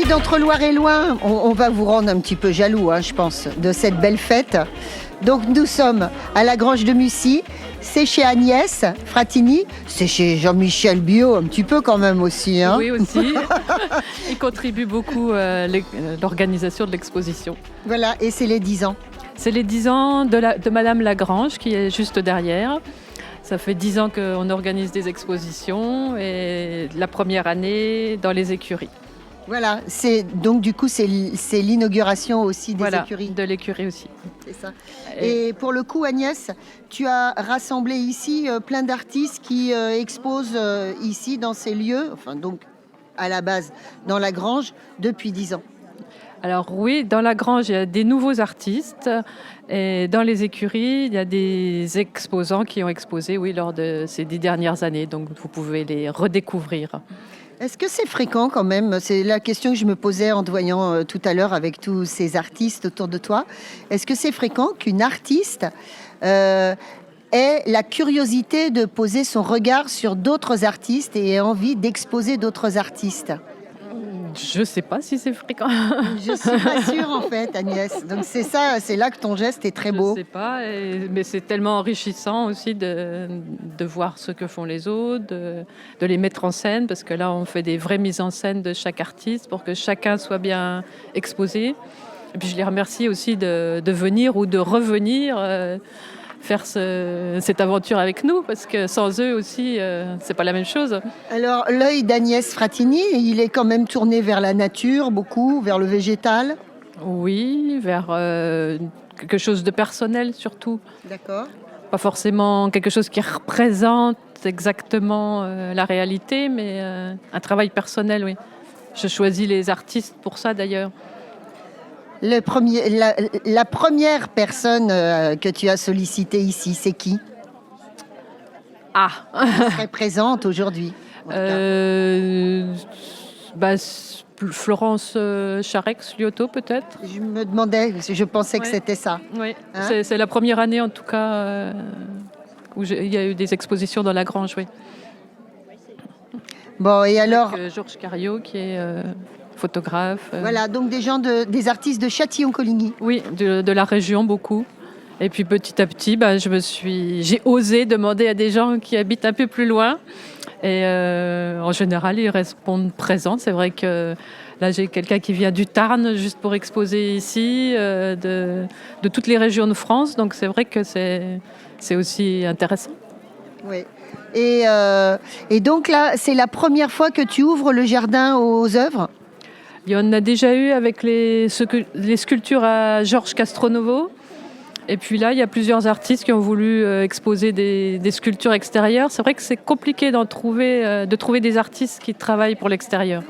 d'Entre-Loire et Loing, on va vous rendre un petit peu jaloux, hein, je pense, de cette belle fête. Donc nous sommes à la Grange de Mussy, c'est chez Agnès Fratini, c'est chez Jean-Michel Biot un petit peu quand même aussi. Hein. Oui aussi, il contribue beaucoup à l'organisation de l'exposition. Voilà, et c'est les 10 ans. C'est les 10 ans de Madame Lagrange qui est juste derrière. Ça fait 10 ans qu'on organise des expositions et la première année dans les écuries. Voilà, donc du coup c'est l'inauguration aussi des écuries. De l'écurie aussi. C'est ça. Et pour le coup Agnès, tu as rassemblé ici plein d'artistes qui exposent ici dans ces lieux, enfin donc à la base dans la Grange depuis 10 ans. Alors oui, dans la Grange, il y a des nouveaux artistes et dans les écuries, il y a des exposants qui ont exposé lors de ces 10 dernières années, donc vous pouvez les redécouvrir. Est-ce que c'est fréquent quand même? C'est la question que je me posais en te voyant tout à l'heure avec tous ces artistes autour de toi. Est-ce que c'est fréquent qu'une artiste ait la curiosité de poser son regard sur d'autres artistes et ait envie d'exposer d'autres artistes? Je ne sais pas si c'est fréquent. Je ne suis pas sûre en fait, Agnès. Donc c'est ça, c'est là que ton geste est très beau. Je ne sais pas, mais c'est tellement enrichissant aussi de voir ce que font les autres, de les mettre en scène, parce que là on fait des vraies mises en scène de chaque artiste pour que chacun soit bien exposé. Et puis je les remercie aussi de venir ou de revenir faire cette aventure avec nous, parce que sans eux aussi, c'est pas la même chose. Alors, l'œil d'Agnès Fratini, il est quand même tourné vers la nature, beaucoup, vers le végétal. Oui, vers quelque chose de personnel surtout. D'accord. Pas forcément quelque chose qui représente exactement la réalité, mais un travail personnel, oui. Je choisis les artistes pour ça d'ailleurs. La première personne que tu as sollicitée ici, c'est qui? Qui serait présente aujourd'hui? Florence Charex-Liotto peut-être. Je me demandais, je pensais que c'était ça. Oui, hein? C'est la première année en tout cas où il y a eu des expositions dans la Grange, oui. Bon, et alors avec Georges Cariot qui est photographe. Voilà, donc des artistes de Châtillon-Coligny. Oui, de la région beaucoup. Et puis petit à petit, j'ai osé demander à des gens qui habitent un peu plus loin. Et en général, ils répondent présents. C'est vrai que là, j'ai quelqu'un qui vient du Tarn juste pour exposer ici, de toutes les régions de France. Donc c'est vrai que c'est aussi intéressant. Oui. Et donc là, c'est la première fois que tu ouvres le jardin aux œuvres? Il y en a déjà eu avec les sculptures à Georges Castronovo. Et puis là, il y a plusieurs artistes qui ont voulu exposer des sculptures extérieures. C'est vrai que c'est compliqué de trouver des artistes qui travaillent pour l'extérieur.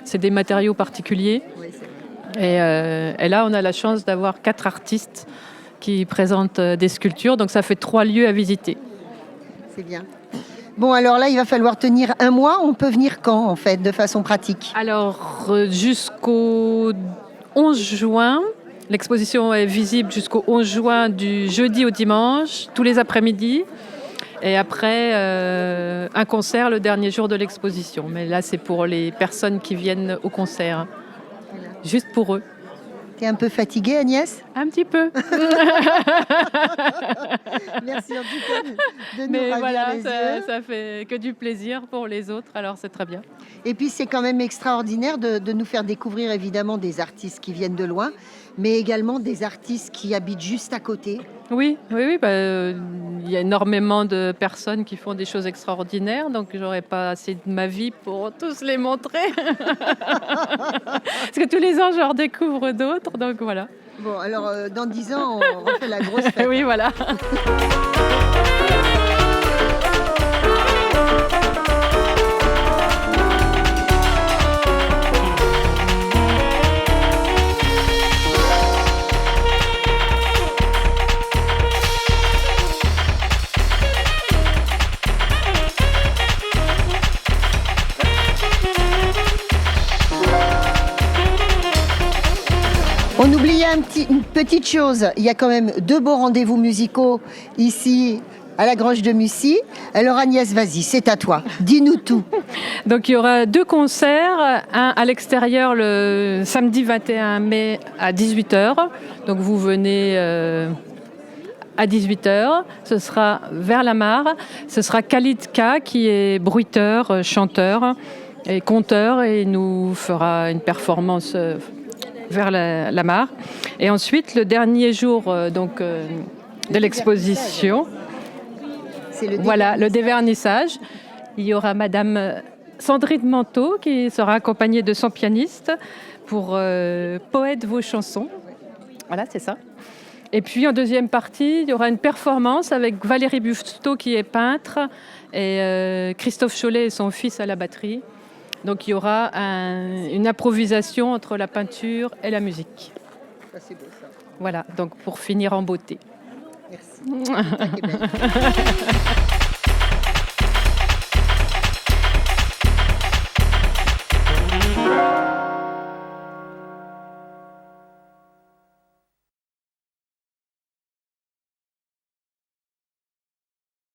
C'est des matériaux particuliers. Oui, c'est vrai. Et là, on a la chance d'avoir 4 artistes qui présentent des sculptures. Donc ça fait 3 lieux à visiter. C'est bien. Bon, alors là, il va falloir tenir un mois. On peut venir quand, en fait, de façon pratique? Alors, jusqu'au 11 juin. L'exposition est visible jusqu'au 11 juin, du jeudi au dimanche, tous les après-midi. Et après, un concert le dernier jour de l'exposition. Mais là, c'est pour les personnes qui viennent au concert. Voilà. Juste pour eux. T'es un peu fatiguée, Agnès? Un petit peu. Merci en tout cas de nous Mais ravir voilà, les yeux. Ça fait que du plaisir pour les autres, alors c'est très bien. Et puis c'est quand même extraordinaire de nous faire découvrir évidemment des artistes qui viennent de loin, mais également des artistes qui habitent juste à côté. Oui, il y a énormément de personnes qui font des choses extraordinaires, donc j'aurais pas assez de ma vie pour tous les montrer. Parce que tous les ans, je en découvre d'autres, donc voilà. Bon, alors dans 10 ans, on refait la grosse fête. Oui, voilà. On oubliait une petite chose, il y a quand même 2 beaux rendez-vous musicaux ici à la Grange de Mussy. Alors Agnès, vas-y, c'est à toi. Dis-nous tout. Donc il y aura 2 concerts, un à l'extérieur le samedi 21 mai à 18h. Donc vous venez à 18h, ce sera vers la mare. Ce sera Khalid K qui est bruiteur, chanteur et conteur et il nous fera une performance vers la mare. Et ensuite, le dernier jour de l'exposition, voilà, le dévernissage. Il y aura Madame Sandrine Manteau qui sera accompagnée de son pianiste pour Poète vos chansons. Voilà, c'est ça. Et puis en deuxième partie, il y aura une performance avec Valérie Busteau qui est peintre et Christophe Chollet et son fils à la batterie. Donc il y aura une improvisation entre la peinture et la musique. C'est beau ça. Voilà, donc pour finir en beauté. Merci.